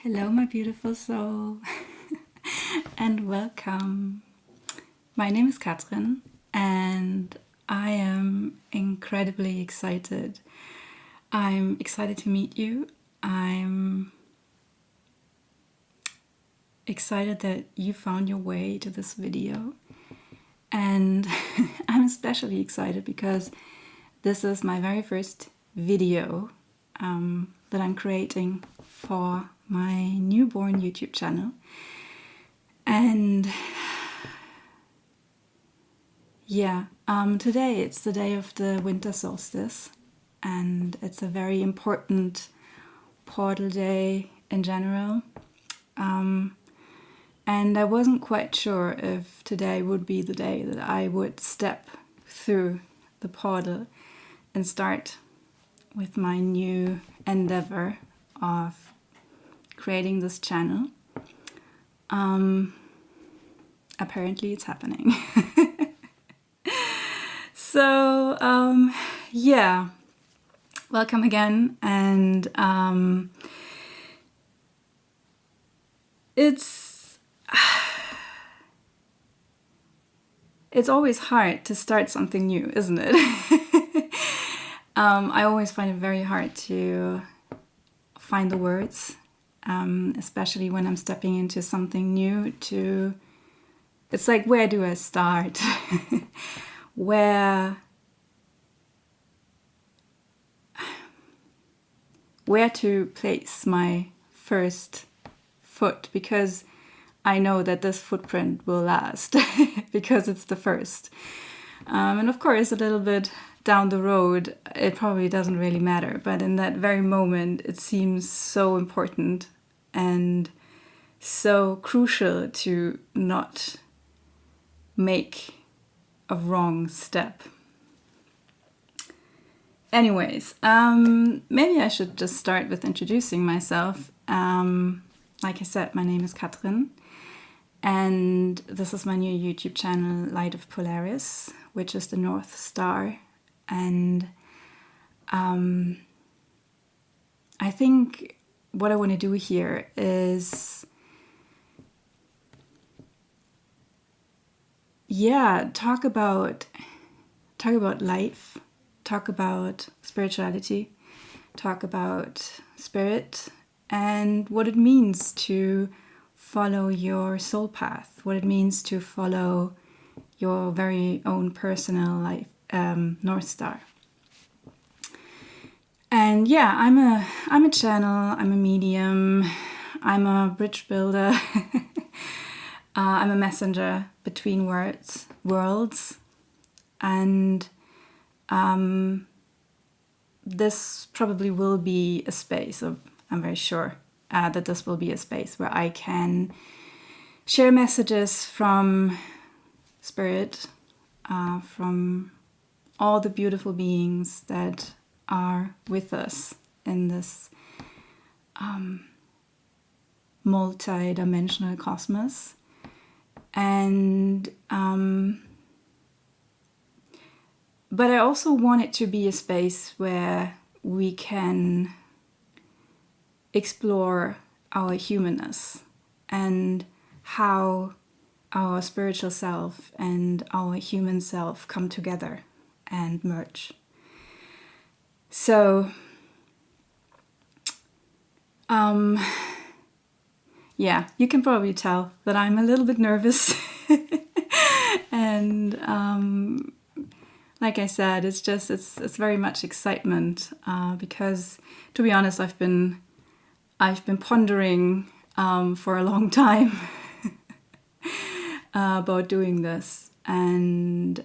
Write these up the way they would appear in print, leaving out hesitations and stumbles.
Hello, my beautiful soul, and welcome. My name is Katrin, and I am incredibly excited. I'm excited to meet you. I'm excited that you found your way to this video, and I'm especially excited because this is my very first video that I'm creating for my newborn YouTube channel. And yeah, today it's the day of the Winter Solstice, and it's a very important portal day in general. And I wasn't quite sure if today would be the day that I would step through the portal and start with my new endeavor of creating this channel. Apparently it's happening. So yeah, welcome again. And it's always hard to start something new, isn't it? I always find it very hard to find the words, especially when I'm stepping into something new. It's like, where do I start? where to place my first foot, because I know that this footprint will last because it's the first. And of course, a little bit down the road, it probably doesn't really matter. But in that very moment, it seems so important and so crucial to not make a wrong step. Anyways, maybe I should just start with introducing myself. Like I said, my name is Katrin, and this is my new YouTube channel, Light of Polaris, which is the North Star. And I think what I want to do here is, talk about life, talk about spirituality, talk about spirit, and what it means to follow your soul path, what it means to follow your very own personal life, North Star. And yeah, I'm a channel, I'm a medium, I'm a bridge builder, I'm a messenger between worlds, and this probably will be a space, or I'm very sure that this will be a space where I can share messages from spirit, from all the beautiful beings that are with us in this multi-dimensional cosmos. And but I also want it to be a space where we can explore our humanness and how our spiritual self and our human self come together and merge. So, yeah, you can probably tell that I'm a little bit nervous. And like I said, it's very much excitement, because, to be honest, I've been pondering for a long time about doing this, and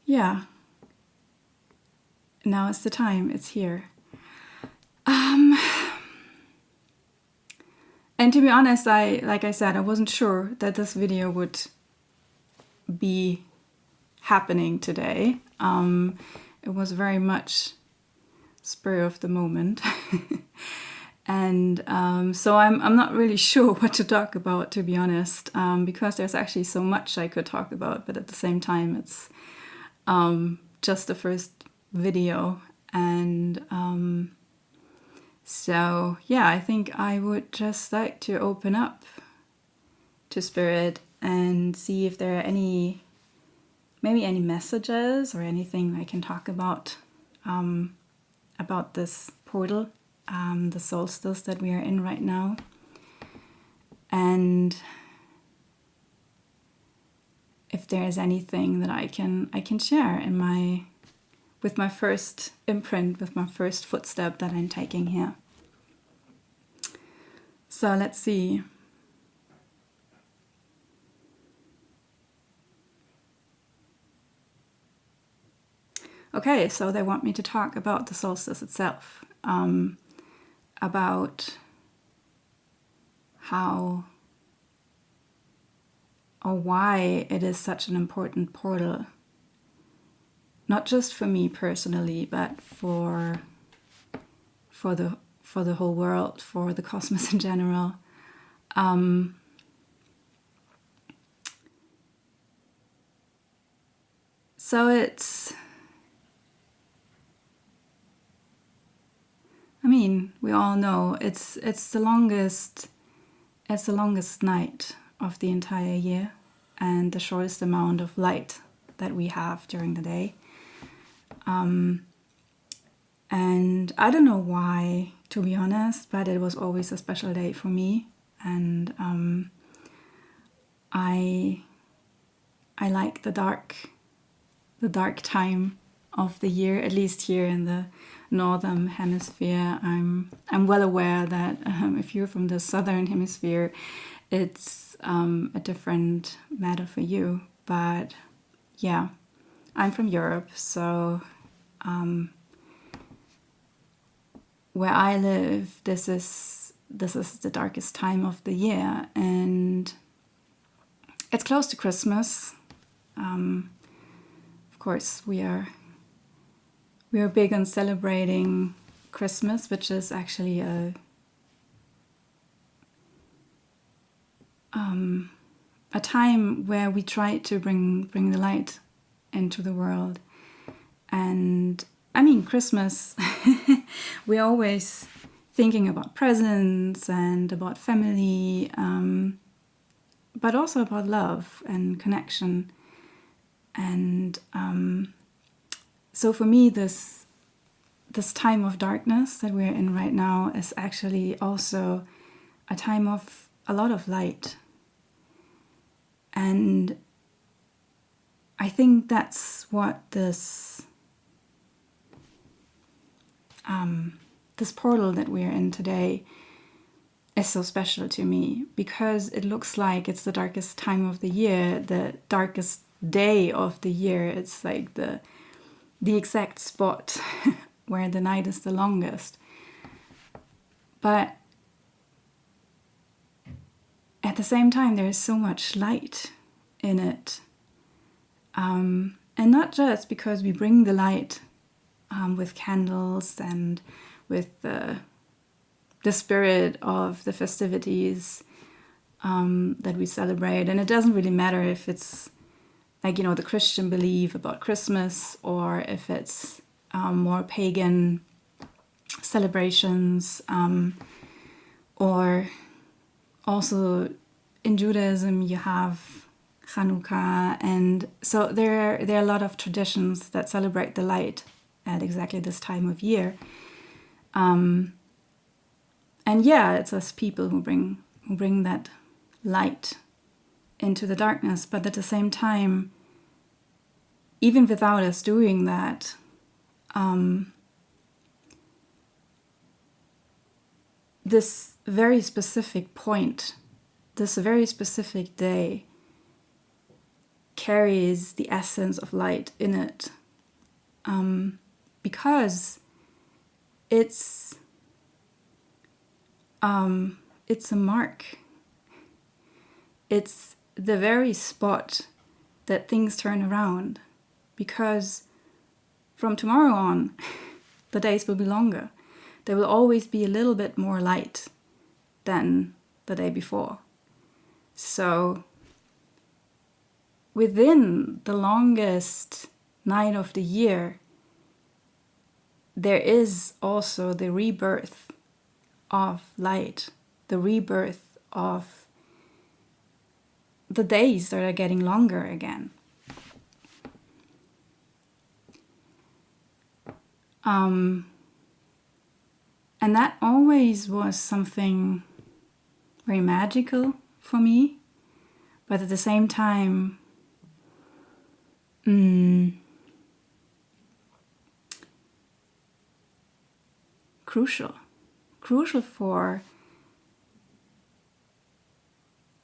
yeah, now is the time. It's here. And to be honest, like I said, I wasn't sure that this video would be happening today. It was very much spur of the moment. And so I'm not really sure what to talk about, to be honest, because there's actually so much I could talk about, but at the same time it's just the first video, and So yeah, I think I would just like to open up to Spirit and see if there are maybe any messages or anything I can talk about this portal, the solstice that we are in right now. And if there is anything that I can share with my first imprint, with my first footstep that I'm taking here. So let's see. Okay, so they want me to talk about the solstice itself, about how or why it is such an important portal, not just for me personally, but for the whole world, for the cosmos in general. So it's, I mean, we all know it's the longest night of the entire year and the shortest amount of light that we have during the day. And I don't know why, to be honest, but it was always a special day for me. And I like the dark time of the year, at least here in the northern hemisphere. I'm well aware that if you're from the southern hemisphere, it's a different matter for you. But yeah, I'm from Europe, so where I live, this is the darkest time of the year, and it's close to Christmas. Of course, we are big on celebrating Christmas, which is actually a time where we try to bring the light into the world. And I mean, Christmas, we're always thinking about presents and about family, but also about love and connection. And so for me, this time of darkness that we're in right now is actually also a time of a lot of light. And I think that's what this portal that we're in today is so special to me, because it looks like it's the darkest time of the year, the darkest day of the year. It's like the exact spot where the night is the longest. But at the same time, there is so much light in it. And not just because we bring the light with candles and with the spirit of the festivities that we celebrate. And it doesn't really matter if it's like, the Christian belief about Christmas, or if it's more pagan celebrations, or also in Judaism you have Hanukkah, and so there are a lot of traditions that celebrate the light at exactly this time of year. And yeah, it's us people who bring that light into the darkness, but at the same time, even without us doing that, this very specific point, this very specific day, carries the essence of light in it, because it's a mark. It's the very spot that things turn around, because from tomorrow on, the days will be longer. There will always be a little bit more light than the day before. So within the longest night of the year, there is also the rebirth of light, the rebirth of the days that are getting longer again. And that always was something very magical for me, but at the same time, crucial for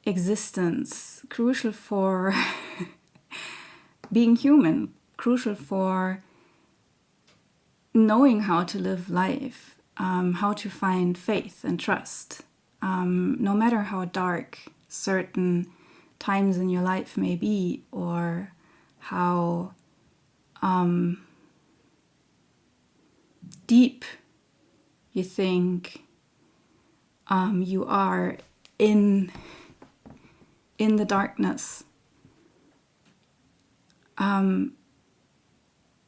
existence, crucial for being human, crucial for knowing how to live life, how to find faith and trust, no matter how dark certain times in your life may be, or how deep you think you are in the darkness.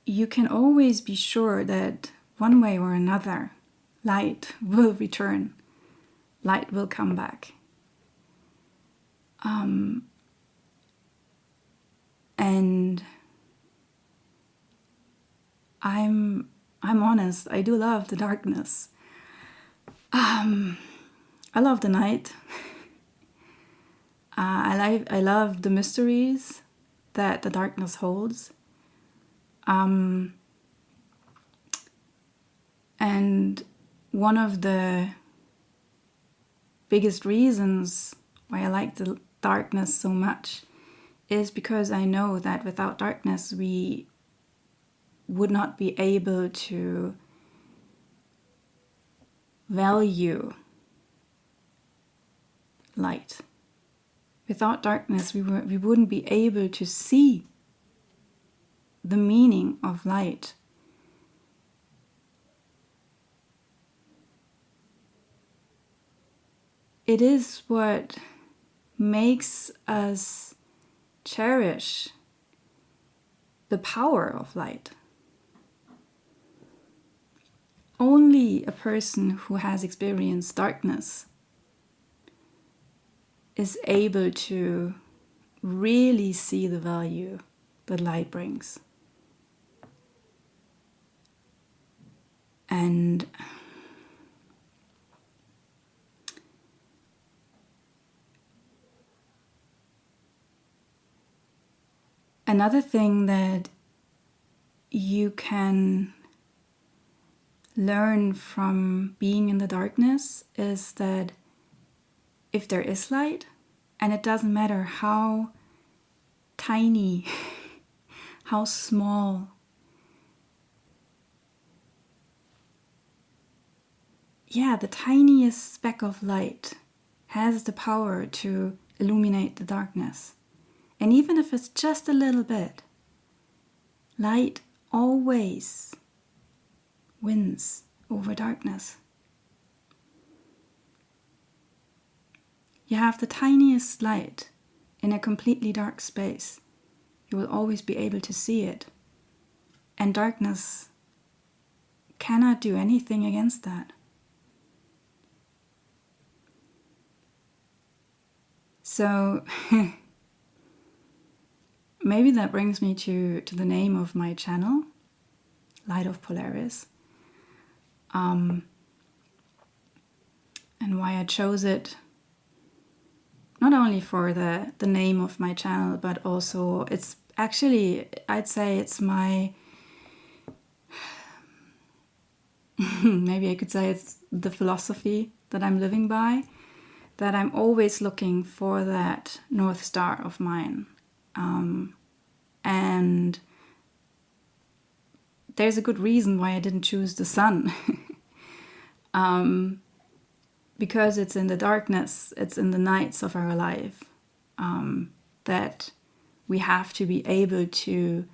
You can always be sure that one way or another, light will return. Light will come back. And I'm honest, I do love the darkness. I love the night. I love the mysteries that the darkness holds. And one of the biggest reasons why I like the darkness so much is because I know that without darkness we would not be able to value light. Without darkness we wouldn't be able to see the meaning of light. It is what makes us cherish the power of light. Only a person who has experienced darkness is able to really see the value that light brings. And another thing that you can learn from being in the darkness is that if there is light, and it doesn't matter how tiny, how small, the tiniest speck of light has the power to illuminate the darkness. And even if it's just a little bit, light always wins over darkness. You have the tiniest light in a completely dark space. You will always be able to see it. And darkness cannot do anything against that. So maybe that brings me to the name of my channel, Light of Polaris. And why I chose it, not only for the name of my channel, but also it's actually, I'd say it's my, maybe I could say it's the philosophy that I'm living by, that I'm always looking for that North Star of mine. And there's a good reason why I didn't choose the sun. Because it's in the darkness, it's in the nights of our life, that we have to be able to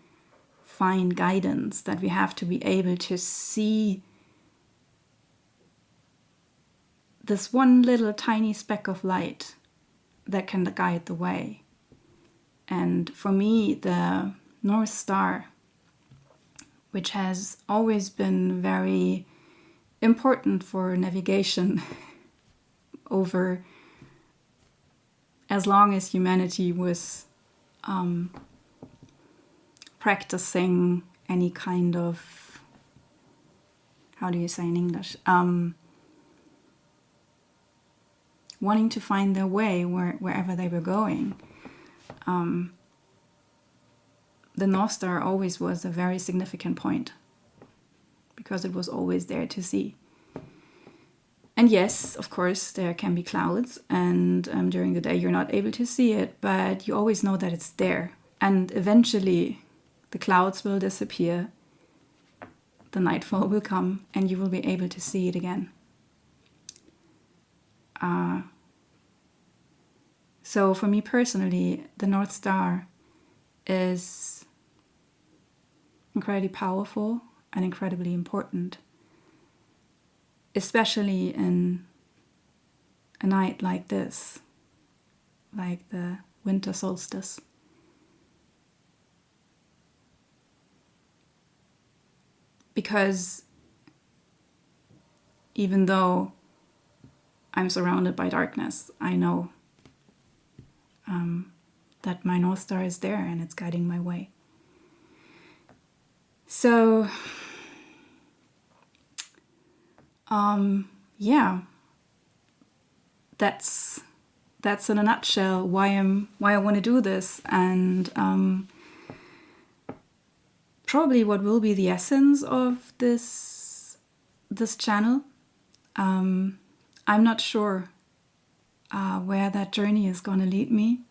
find guidance, that we have to be able to see this one little tiny speck of light that can guide the way. And for me, the North Star, which has always been very important for navigation over as long as humanity was practicing any kind of, how do you say in English, wanting to find their way wherever they were going. The North Star always was a very significant point because it was always there to see. And yes, of course, there can be clouds, and during the day you're not able to see it, but you always know that it's there. And eventually the clouds will disappear, the nightfall will come, and you will be able to see it again. So for me personally, the North Star is incredibly powerful and incredibly important, especially in a night like this, like the Winter Solstice. Because even though I'm surrounded by darkness, I know that my North Star is there and it's guiding my way. So, yeah, that's in a nutshell why I want to do this, and probably what will be the essence of this channel. I'm not sure where that journey is going to lead me.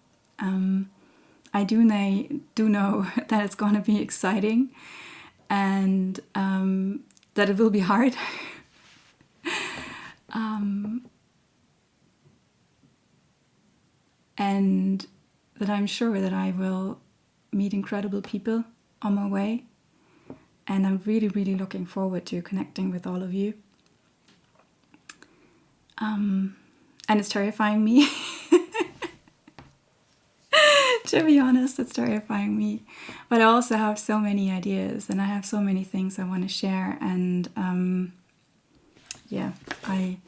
I do know that it's going to be exciting, and that it will be hard. And that I'm sure that I will meet incredible people on my way. And I'm really, really looking forward to connecting with all of you. And it's terrifying me. To be honest, it's terrifying me. But I also have so many ideas, and I have so many things I want to share. And yeah, I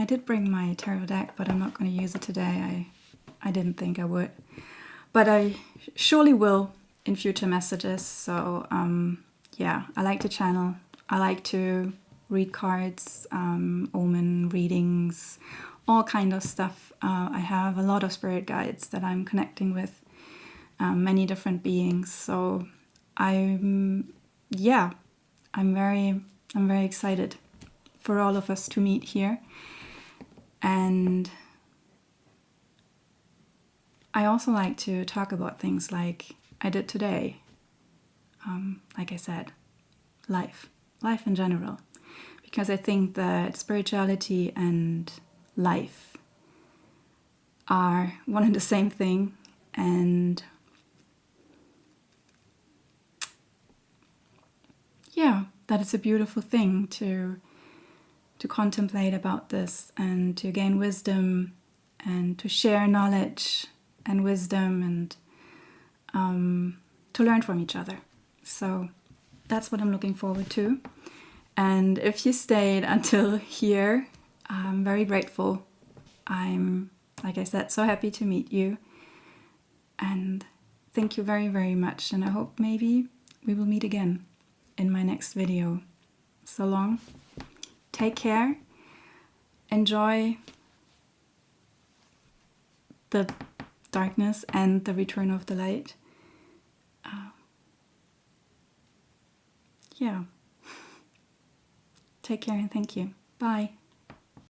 did bring my tarot deck, but I'm not going to use it today. I didn't think I would. But I surely will in future messages. So yeah, I like the channel. I like to read cards, omen readings, all kind of stuff. I have a lot of spirit guides that I'm connecting with, many different beings. So I'm very excited for all of us to meet here. And I also like to talk about things like I did today. Like I said, life in general. Because I think that spirituality and life are one and the same thing. And yeah, that it's a beautiful thing to contemplate about this and to gain wisdom and to share knowledge and wisdom and to learn from each other. So that's what I'm looking forward to. And if you stayed until here, I'm very grateful. I'm, like I said, so happy to meet you. And thank you very, very much. And I hope maybe we will meet again in my next video. So long. Take care. Enjoy the darkness and the return of the light. Yeah. Take care and thank you. Bye.